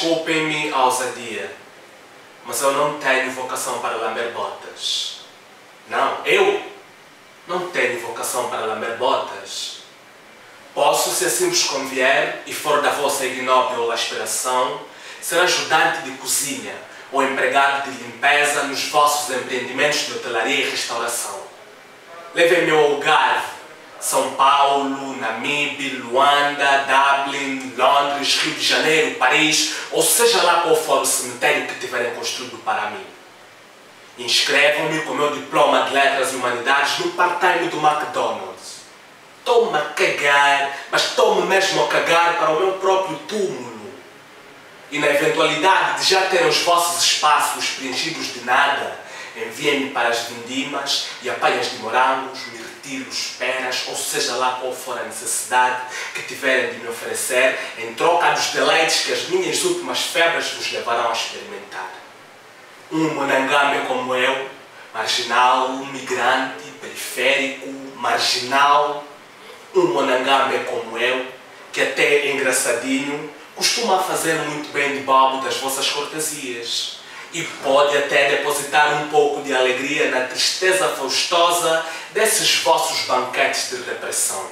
Desculpem-me a ousadia, mas eu não tenho vocação para lamber botas. Não, eu não tenho vocação para lamber botas. Posso, se assim vos convier e for da vossa ignóbil aspiração, ser ajudante de cozinha ou empregado de limpeza nos vossos empreendimentos de hotelaria e restauração. Levem-me ao Algarve, São Paulo, Namibe, Luanda, Dublin, Londres, Rio de Janeiro, Paris, ou seja lá qual for o cemitério que tiverem construído para mim. Inscrevam-me com o meu diploma de Letras e Humanidades no part-time do McDonald's. Estou-me a cagar, mas estou-me mesmo a cagar para o meu próprio túmulo. E na eventualidade de já terem os vossos espaços preenchidos de nada, enviem-me para as vindimas e apanhas de morangos, mirtilos, peras, ou seja lá qual for a necessidade que tiverem de me oferecer, em troca dos deleites que as minhas últimas febres vos levarão a experimentar. Um monangambe como eu, marginal, migrante, periférico, marginal. Um monangambe como eu, que até é engraçadinho, costuma fazer muito bem de babo das vossas cortesias. E pode até depositar um pouco de alegria na tristeza faustosa desses vossos banquetes de repressão.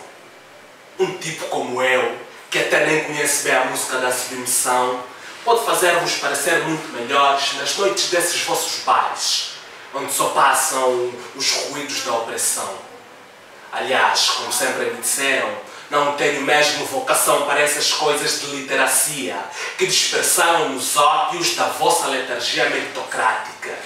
Um tipo como eu, que até nem conhece bem a música da submissão, pode fazer-vos parecer muito melhores nas noites desses vossos bares, onde só passam os ruídos da opressão. Aliás, como sempre me disseram, não tenho mesmo vocação para essas coisas de literacia que dispersaram nos ópios da vossa letargia meritocrática.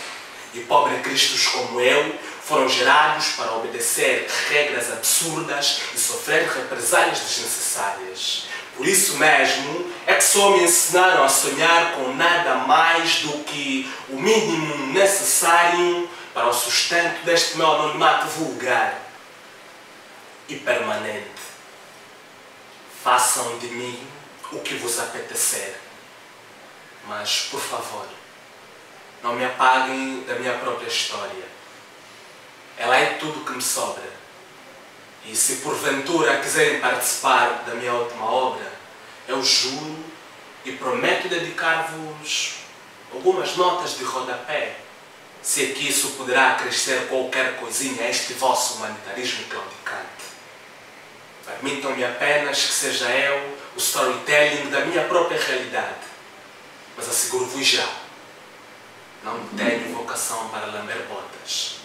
E pobres cristos como eu foram gerados para obedecer regras absurdas e sofrer represálias desnecessárias. Por isso mesmo é que só me ensinaram a sonhar com nada mais do que o mínimo necessário para o sustento deste meu anonimato vulgar e permanente. Façam de mim o que vos apetecer, mas, por favor, não me apaguem da minha própria história. Ela é tudo que me sobra. E se porventura quiserem participar da minha última obra, eu juro e prometo dedicar-vos algumas notas de rodapé, se é que isso poderá acrescer qualquer coisinha a este vosso humanitarismo claudicante. Permitam-me apenas que seja eu o storytelling da minha própria realidade. Mas asseguro-vos já, não tenho vocação para lamber botas.